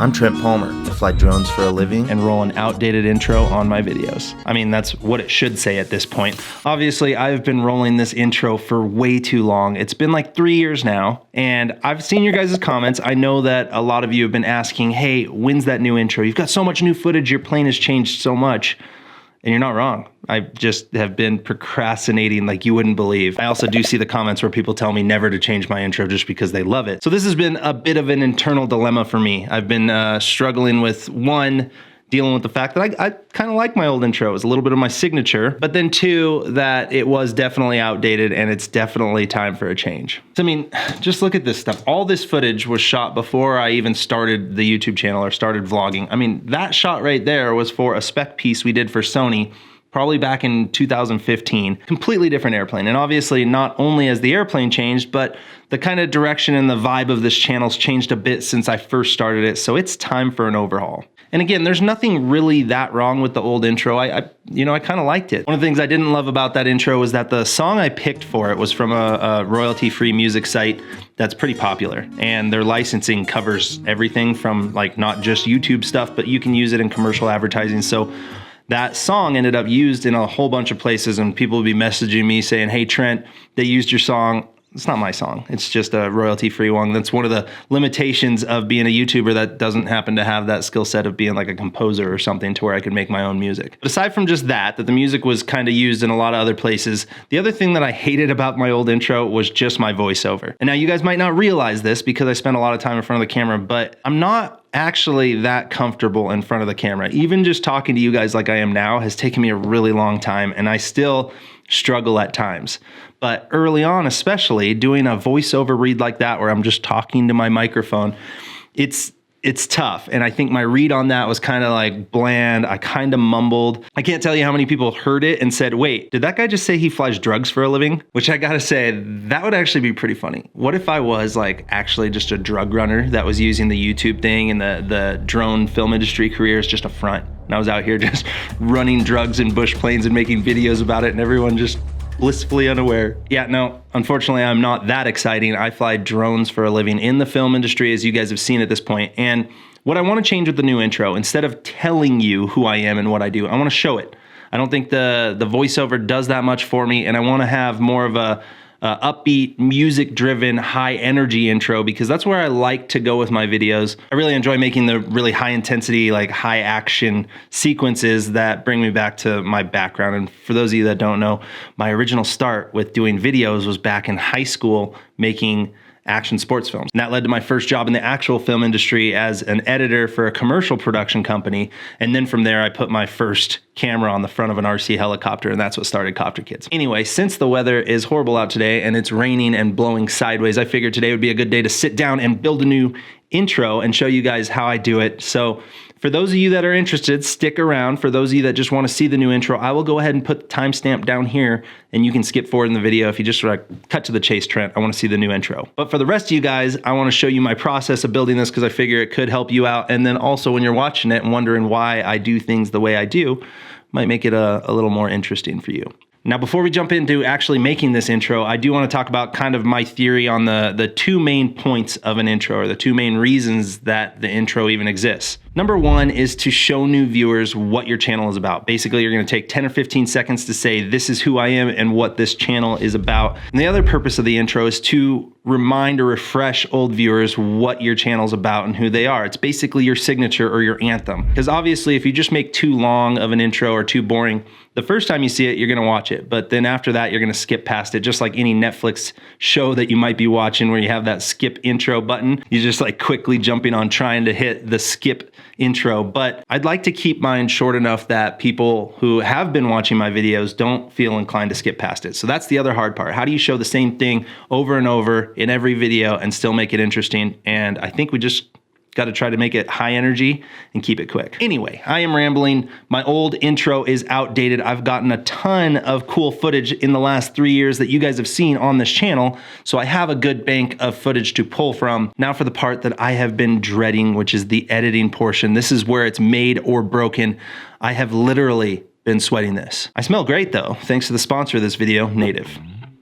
I'm Trent Palmer. I fly drones for a living and roll an outdated intro on my videos. I mean, that's what it should say at this point. Obviously, I've been rolling this intro for way too long. It's been like 3 years now, and I've seen your guys' comments. I know that a lot of you have been asking, hey, when's that new intro? You've got so much new footage, your plane has changed so much. And you're not wrong. I just have been procrastinating like you wouldn't believe. I also do see the comments where people tell me never to change my intro just because they love it. So this has been a bit of an internal dilemma for me. I've been struggling with, one, dealing with the fact that I kind of like my old intro. It was a little bit of my signature, but then two, that it was definitely outdated and it's definitely time for a change. So, I mean, just look at this stuff. All this footage was shot before I even started the YouTube channel or started vlogging. I mean, that shot right there was for a spec piece we did for Sony, probably back in 2015, completely different airplane. And obviously not only has the airplane changed, but the kind of direction and the vibe of this channel's changed a bit since I first started it. So it's time for an overhaul. And again, there's nothing really that wrong with the old intro. I kind of liked it. One of the things I didn't love about that intro was that the song I picked for it was from a royalty-free music site that's pretty popular. And their licensing covers everything from like not just YouTube stuff, but you can use it in commercial advertising. So that song ended up used in a whole bunch of places, and people would be messaging me saying, hey, Trent, they used your song. It's not my song. It's just a royalty-free one. That's one of the limitations of being a YouTuber that doesn't happen to have that skill set of being like a composer or something to where I could make my own music. But aside from just that the music was kind of used in a lot of other places, the other thing that I hated about my old intro was just my voiceover. And now you guys might not realize this because I spent a lot of time in front of the camera, but I'm not actually that comfortable in front of the camera. Even just talking to you guys like I am now has taken me a really long time, and I still struggle at times. But early on, especially doing a voiceover read like that, where I'm just talking to my microphone, it's tough. And I think my read on that was kind of like bland. I kind of mumbled. I can't tell you how many people heard it and said, wait, did that guy just say he flies drugs for a living? Which I gotta say, that would actually be pretty funny. What if I was like actually just a drug runner that was using the YouTube thing and the drone film industry career is just a front? And I was out here just running drugs in bush planes and making videos about it, and everyone just blissfully unaware. Yeah, no, unfortunately, I'm not that exciting. I fly drones for a living in the film industry, as you guys have seen at this point. And what I want to change with the new intro, instead of telling you who I am and what I do, I want to show it. I don't think the voiceover does that much for me, and I want to have more of a upbeat, music-driven, high-energy intro, because that's where I like to go with my videos. I really enjoy making the really high-intensity, like high-action sequences that bring me back to my background. And for those of you that don't know, my original start with doing videos was back in high school making action sports films. And that led to my first job in the actual film industry as an editor for a commercial production company. And then from there, I put my first camera on the front of an RC helicopter, and that's what started Copter Kids. Anyway, since the weather is horrible out today and it's raining and blowing sideways, I figured today would be a good day to sit down and build a new intro and show you guys how I do it. So for those of you that are interested, stick around. For those of you that just want to see the new intro, I will go ahead and put the timestamp down here, and you can skip forward in the video if you just sort of cut to the chase, Trent. I want to see the new intro. But for the rest of you guys, I want to show you my process of building this because I figure it could help you out. And then also when you're watching it and wondering why I do things the way I do, might make it a little more interesting for you. Now, before we jump into actually making this intro, I do want to talk about kind of my theory on the two main points of an intro, or the two main reasons that the intro even exists. Number one is to show new viewers what your channel is about. Basically, you're going to take 10 or 15 seconds to say, this is who I am and what this channel is about. And the other purpose of the intro is to remind or refresh old viewers what your channel is about and who they are. It's basically your signature or your anthem. Because obviously, if you just make too long of an intro or too boring, the first time you see it, you're going to watch it. But then after that, you're going to skip past it. Just like any Netflix show that you might be watching where you have that skip intro button. You're just like quickly jumping on trying to hit the skip intro. But I'd like to keep mine short enough that people who have been watching my videos don't feel inclined to skip past it. So that's the other hard part. How do you show the same thing over and over in every video and still make it interesting? And I think we just got to try to make it high energy and keep it quick. Anyway, I am rambling. My old intro is outdated. I've gotten a ton of cool footage in the last 3 years that you guys have seen on this channel, so I have a good bank of footage to pull from. Now for the part that I have been dreading, which is the editing portion. This is where it's made or broken. I have literally been sweating this. I smell great though, thanks to the sponsor of this video, Native.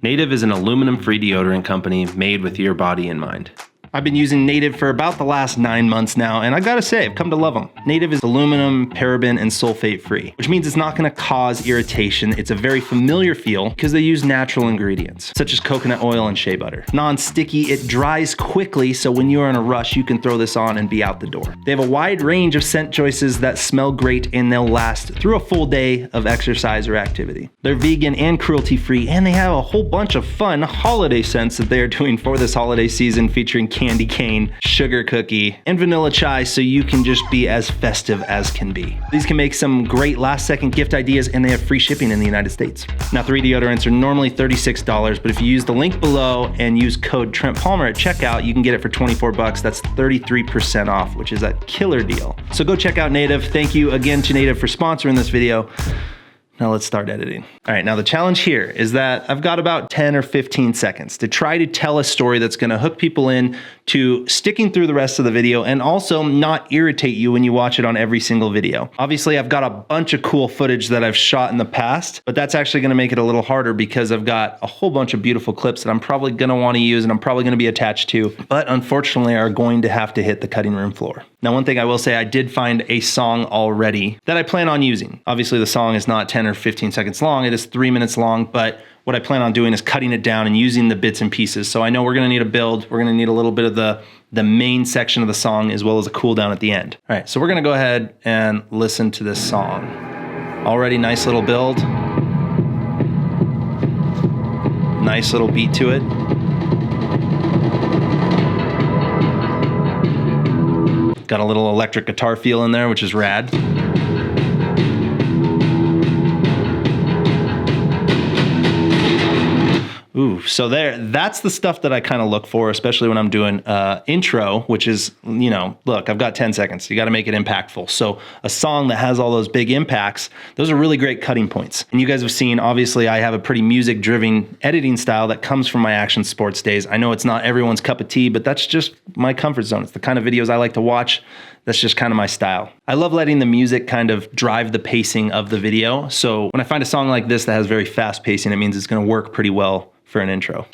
Native is an aluminum-free deodorant company made with your body in mind. I've been using Native for about the last 9 months now, and I gotta say, I've come to love them. Native is aluminum, paraben, and sulfate free, which means it's not gonna cause irritation. It's a very familiar feel because they use natural ingredients, such as coconut oil and shea butter. Non-sticky, it dries quickly, so when you're in a rush, you can throw this on and be out the door. They have a wide range of scent choices that smell great, and they'll last through a full day of exercise or activity. They're vegan and cruelty-free, and they have a whole bunch of fun holiday scents that they're doing for this holiday season, featuring candy cane, sugar cookie, and vanilla chai, so you can just be as festive as can be. These can make some great last-second gift ideas, and they have free shipping in the United States. Now, 3 deodorants are normally $36, but if you use the link below and use code Trent Palmer at checkout, you can get it for 24 bucks. That's 33% off, which is a killer deal. So go check out Native. Thank you again to Native for sponsoring this video. Now let's start editing. All right, now the challenge here is that I've got about 10 or 15 seconds to try to tell a story that's gonna hook people in to sticking through the rest of the video and also not irritate you when you watch it on every single video. Obviously, I've got a bunch of cool footage that I've shot in the past, but that's actually gonna make it a little harder because I've got a whole bunch of beautiful clips that I'm probably gonna wanna use and I'm probably gonna be attached to, but unfortunately are going to have to hit the cutting room floor. Now, one thing I will say, I did find a song already that I plan on using. Obviously, the song is not 10 or 15 seconds long. It is 3 minutes long, but what I plan on doing is cutting it down and using the bits and pieces. So I know we're gonna need a build. We're gonna need a little bit of the main section of the song as well as a cool down at the end. All right, so we're gonna go ahead and listen to this song. Already nice little build. Nice little beat to it. Got a little electric guitar feel in there, which is rad. Ooh, so that's the stuff that I kind of look for, especially when I'm doing intro, which is, you know, look, I've got 10 seconds. You got to make it impactful. So a song that has all those big impacts, those are really great cutting points. And you guys have seen, obviously, I have a pretty music-driven editing style that comes from my action sports days. I know it's not everyone's cup of tea, but that's just my comfort zone. It's the kind of videos I like to watch. That's just kind of my style. I love letting the music kind of drive the pacing of the video. So when I find a song like this that has very fast pacing, it means it's going to work pretty well for an intro.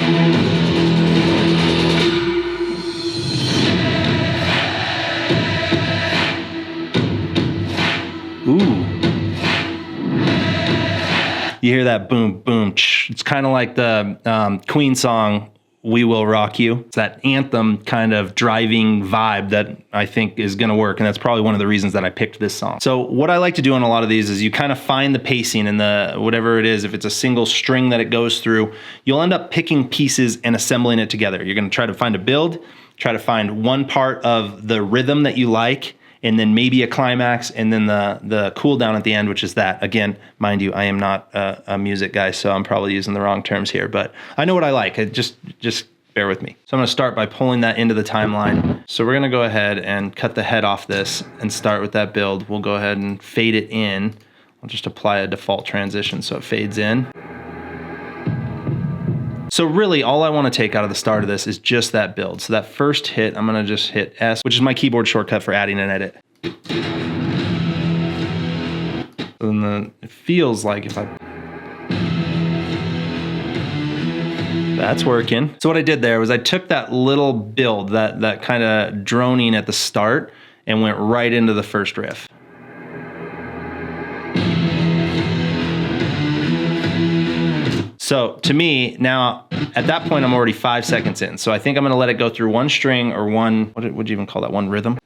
Ooh. You hear that boom, boom, it's kind of like the Queen song, We Will Rock You. It's that anthem kind of driving vibe that I think is gonna work, and that's probably one of the reasons that I picked this song. So what I like to do on a lot of these is you kind of find the pacing and the whatever it is, if it's a single string that it goes through, you'll end up picking pieces and assembling it together. You're gonna try to find a build, try to find one part of the rhythm that you like, and then maybe a climax, and then the cool down at the end, which is that. Again, mind you, I am not a music guy, so I'm probably using the wrong terms here, but I know what I like. Just bear with me. So I'm gonna start by pulling that into the timeline. So we're gonna go ahead and cut the head off this and start with that build. We'll go ahead and fade it in. I'll just apply a default transition so it fades in. So really, all I want to take out of the start of this is just that build. So that first hit, I'm going to just hit S, which is my keyboard shortcut for adding an edit. And then it feels like if I... That's working. So what I did there was I took that little build, that kind of droning at the start, and went right into the first riff. So to me, now at that point, I'm already 5 seconds in. So I think I'm gonna let it go through one string or one, what would you even call that, one rhythm?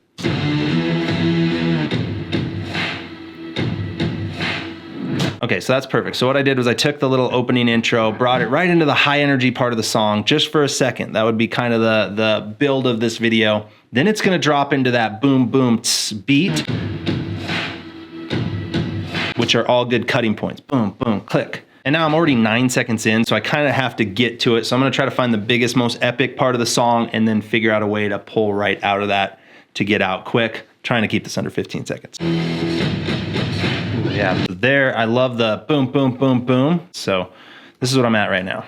Okay, so that's perfect. So what I did was I took the little opening intro, brought it right into the high energy part of the song just for a second. That would be kind of the build of this video. Then it's gonna drop into that boom, boom, tss beat, which are all good cutting points. Boom, boom, click. And now I'm already 9 seconds in, so I kind of have to get to it. So I'm gonna try to find the biggest, most epic part of the song and then figure out a way to pull right out of that to get out quick, trying to keep this under 15 seconds. Yeah, there, I love the boom, boom, boom, boom. So this is what I'm at right now.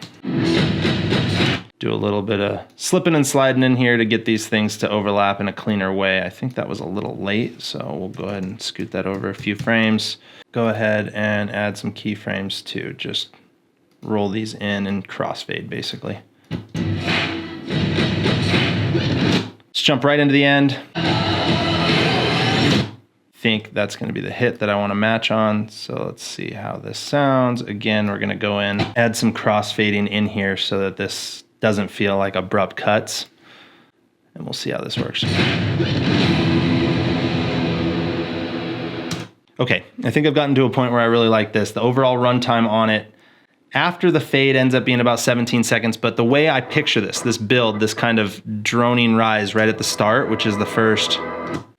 Do a little bit of slipping and sliding in here to get these things to overlap in a cleaner way. I think that was a little late, so we'll go ahead and scoot that over a few frames. Go ahead and add some keyframes too. Just roll these in and crossfade basically. jump right into the end. I think that's going to be the hit that I want to match on. So let's see how this sounds. Again, we're going to go in, add some crossfading in here so that this doesn't feel like abrupt cuts. And we'll see how this works. Okay, I think I've gotten to a point where I really like this. The overall runtime on it, after the fade, ends up being about 17 seconds, but the way I picture this build, this kind of droning rise right at the start, which is the first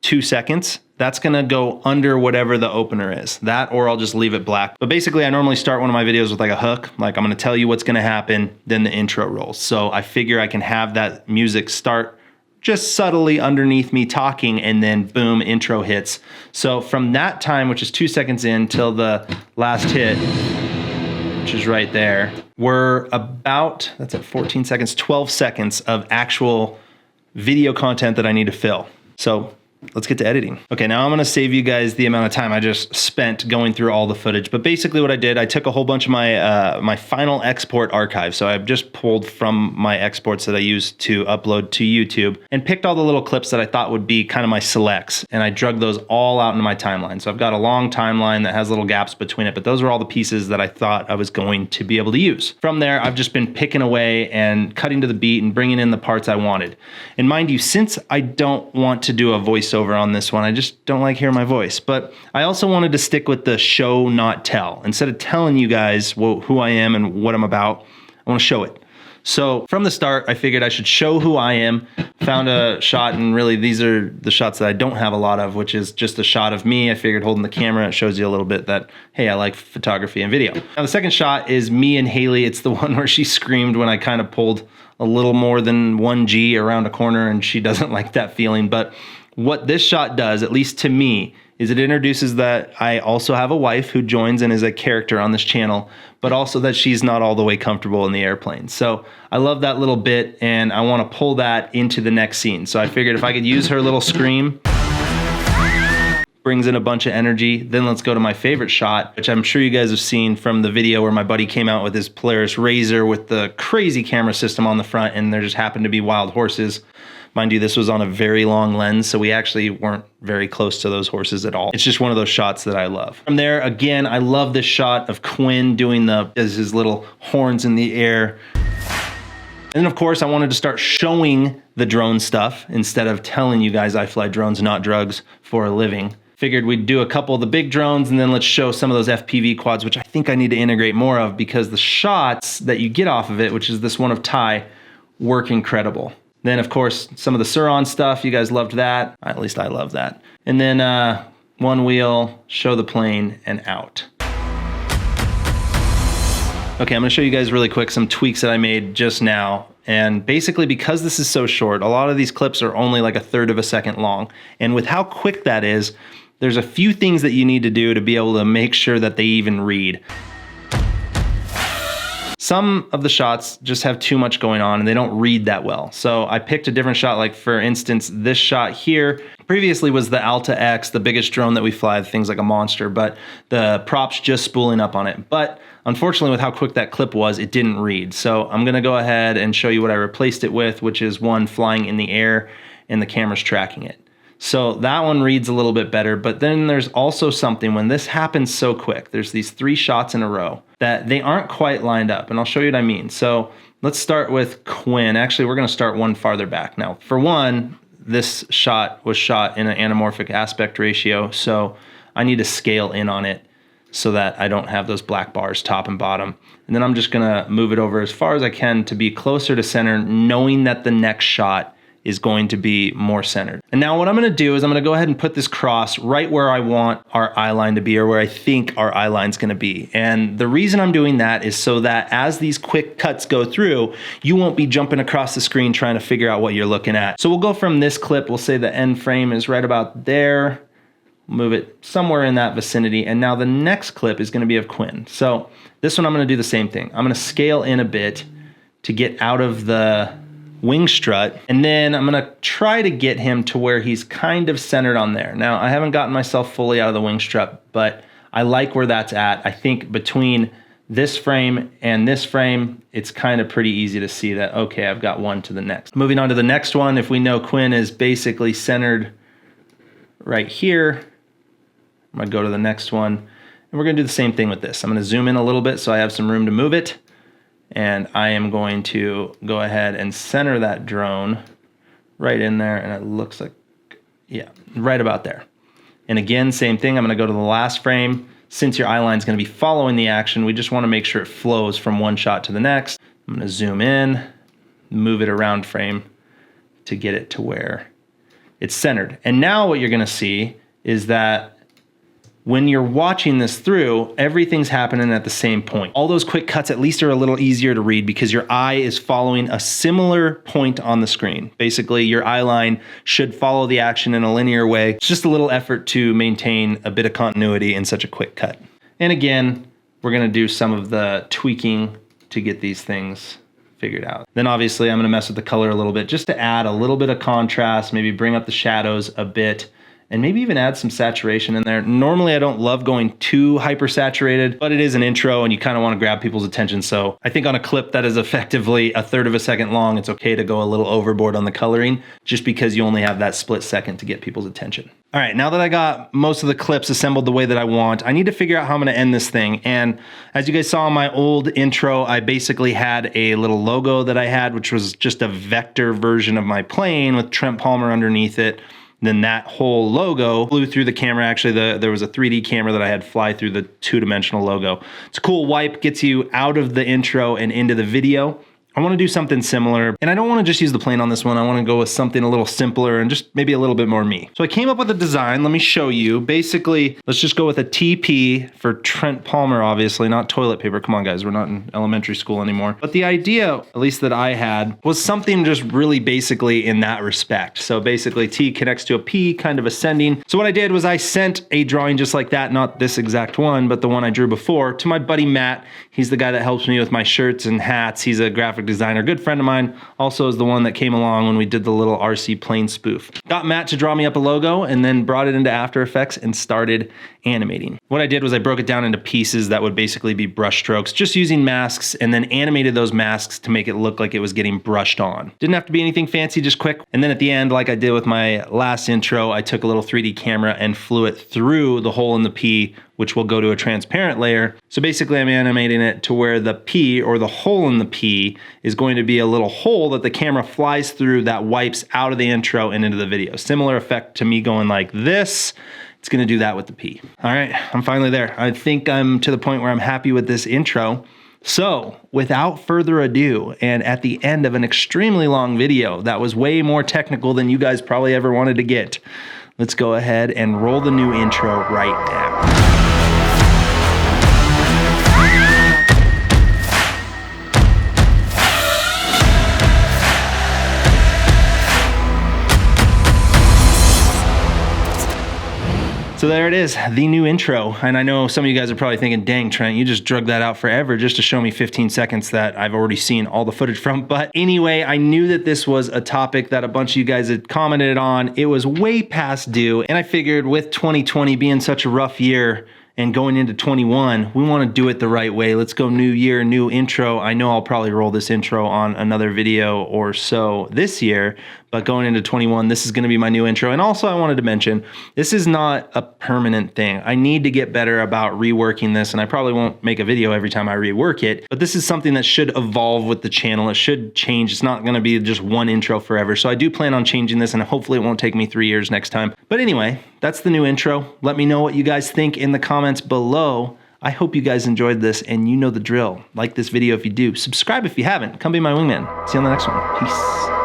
2 seconds, that's gonna go under whatever the opener is. That, or I'll just leave it black. But basically, I normally start one of my videos with like a hook, like I'm gonna tell you what's gonna happen, then the intro rolls. So I figure I can have that music start just subtly underneath me talking, and then boom, intro hits. So from that time, which is 2 seconds in, till the last hit, which is right there, we're about, that's at 14 seconds, 12 seconds of actual video content that I need to fill. So let's get to editing. Okay, now I'm gonna save you guys the amount of time I just spent going through all the footage. But basically what I did, I took a whole bunch of my my final export archive. So I've just pulled from my exports that I used to upload to YouTube and picked all the little clips that I thought would be kind of my selects. And I drug those all out into my timeline. So I've got a long timeline that has little gaps between it, but those are all the pieces that I thought I was going to be able to use. From there, I've just been picking away and cutting to the beat and bringing in the parts I wanted. And mind you, since I don't want to do a voiceover on this one, I just don't like hearing my voice, but I also wanted to stick with the show, not tell. Instead of telling you guys who I am and what I'm about, I want to show it. So from the start, I figured I should show who I am, found a shot, and really these are the shots that I don't have a lot of, which is just a shot of me. I figured holding the camera, it shows you a little bit that, hey, I like photography and video. Now the second shot is me and Haley. It's the one where she screamed when I kind of pulled a little more than 1G around a corner, and she doesn't like that feeling. But what this shot does, at least to me, is it introduces that I also have a wife who joins and is a character on this channel, but also that she's not all the way comfortable in the airplane. So I love that little bit, and I want to pull that into the next scene. So I figured if I could use her little scream, brings in a bunch of energy. Then let's go to my favorite shot, which I'm sure you guys have seen from the video where my buddy came out with his Polaris Razor with the crazy camera system on the front, and there just happened to be wild horses. Mind you, this was on a very long lens, so we actually weren't very close to those horses at all. It's just one of those shots that I love. From there, again, I love this shot of Quinn doing his little horns in the air. And then of course, I wanted to start showing the drone stuff instead of telling you guys I fly drones, not drugs, for a living. Figured we'd do a couple of the big drones, and then let's show some of those FPV quads, which I think I need to integrate more of, because the shots that you get off of it, which is this one of Ty, work incredible. Then of course, some of the Suron stuff, you guys loved that. At least I love that. And then one wheel, show the plane, and out. Okay, I'm gonna show you guys really quick some tweaks that I made just now. And basically, because this is so short, a lot of these clips are only like 1/3 of a second long. And with how quick that is, there's a few things that you need to do to be able to make sure that they even read. Some of the shots just have too much going on and they don't read that well. So I picked a different shot, like for instance, this shot here previously was the Alta X, the biggest drone that we fly, things like a monster, but the props just spooling up on it. But unfortunately, with how quick that clip was, it didn't read. So I'm gonna go ahead and show you what I replaced it with, which is one flying in the air and the camera's tracking it. So that one reads a little bit better, but then there's also something when this happens so quick, there's these 3 shots in a row that they aren't quite lined up, and I'll show you what I mean. So let's start with Quinn. Actually, we're gonna start one farther back. Now, for one, this shot was shot in an anamorphic aspect ratio, so I need to scale in on it so that I don't have those black bars top and bottom. And then I'm just gonna move it over as far as I can to be closer to center, knowing that the next shot is going to be more centered. And now what I'm gonna do is I'm gonna go ahead and put this cross right where I want our eye line to be, or where I think our eye line's gonna be. And the reason I'm doing that is so that as these quick cuts go through, you won't be jumping across the screen trying to figure out what you're looking at. So we'll go from this clip, we'll say the end frame is right about there, move it somewhere in that vicinity, and now the next clip is gonna be of Quinn. So this one I'm gonna do the same thing. I'm gonna scale in a bit to get out of the wing strut, and then I'm gonna try to get him to where he's kind of centered on there. Now, I haven't gotten myself fully out of the wing strut, but I like where that's at. I think between this frame and this frame, it's kind of pretty easy to see that, okay, I've got one to the next. Moving on to the next one, if we know Quinn is basically centered right here, I'm gonna go to the next one, and we're gonna do the same thing with this. I'm gonna zoom in a little bit so I have some room to move it, and I am going to go ahead and center that drone right in there, and it looks like, yeah, right about there. And again, same thing, I'm gonna go to the last frame. Since your eye line is gonna be following the action, we just wanna make sure it flows from one shot to the next. I'm gonna zoom in, move it around frame to get it to where it's centered. And now what you're gonna see is that when you're watching this through, everything's happening at the same point. All those quick cuts at least are a little easier to read because your eye is following a similar point on the screen. Basically, your eye line should follow the action in a linear way. It's just a little effort to maintain a bit of continuity in such a quick cut. And again, we're gonna do some of the tweaking to get these things figured out. Then obviously I'm gonna mess with the color a little bit just to add a little bit of contrast, maybe bring up the shadows a bit, and maybe even add some saturation in there. Normally I don't love going too hyper-saturated, but it is an intro and you kind of want to grab people's attention. So I think on a clip that is effectively 1/3 of a second long, it's okay to go a little overboard on the coloring just because you only have that split second to get people's attention. All right, now that I got most of the clips assembled the way that I want, I need to figure out how I'm gonna end this thing. And as you guys saw in my old intro, I basically had a little logo that I had, which was just a vector version of my plane with Trent Palmer underneath it. Then that whole logo flew through the camera. Actually, there was a 3D camera that I had fly through the 2-dimensional logo. It's a cool wipe, gets you out of the intro and into the video. I want to do something similar, and I don't want to just use the plane on this one. I want to go with something a little simpler and just maybe a little bit more me. So I came up with a design. Let me show you. Basically, let's just go with a TP for Trent Palmer, obviously, not toilet paper. Come on, guys, we're not in elementary school anymore. But the idea, at least that I had, was something just really basically in that respect. So basically, T connects to a P, kind of ascending. So what I did was I sent a drawing just like that, not this exact one, but the one I drew before, to my buddy Matt. He's the guy that helps me with my shirts and hats. He's a graphic designer, good friend of mine, also is the one that came along when we did the little RC plane spoof. Got Matt to draw me up a logo and then brought it into After Effects and started animating. What I did was I broke it down into pieces that would basically be brush strokes, just using masks, and then animated those masks to make it look like it was getting brushed on. Didn't have to be anything fancy, just quick. And then at the end, like I did with my last intro, I took a little 3D camera and flew it through the hole in the P, which will go to a transparent layer. So basically I'm animating it to where the P, or the hole in the P, is going to be a little hole that the camera flies through that wipes out of the intro and into the video. Similar effect to me going like this. It's gonna do that with the P. All right, I'm finally there. I think I'm to the point where I'm happy with this intro. So without further ado, and at the end of an extremely long video that was way more technical than you guys probably ever wanted to get, let's go ahead and roll the new intro right now. So there it is, the new intro. And I know some of you guys are probably thinking, dang, Trent, you just drug that out forever just to show me 15 seconds that I've already seen all the footage from. But anyway, I knew that this was a topic that a bunch of you guys had commented on. It was way past due. And I figured with 2020 being such a rough year, and going into 21, we want to do it the right way. Let's go new year, new intro. I know I'll probably roll this intro on another video or so this year, but going into 21, this is going to be my new intro. And also I wanted to mention, this is not a permanent thing. I need to get better about reworking this, and I probably won't make a video every time I rework it, but this is something that should evolve with the channel. It should change. It's not going to be just one intro forever. So I do plan on changing this, and hopefully it won't take me 3 years next time. But anyway, that's the new intro. Let me know what you guys think in the comments below. I hope you guys enjoyed this, and you know the drill. Like this video if you do. Subscribe if you haven't. Come be my wingman. See you on the next one. Peace.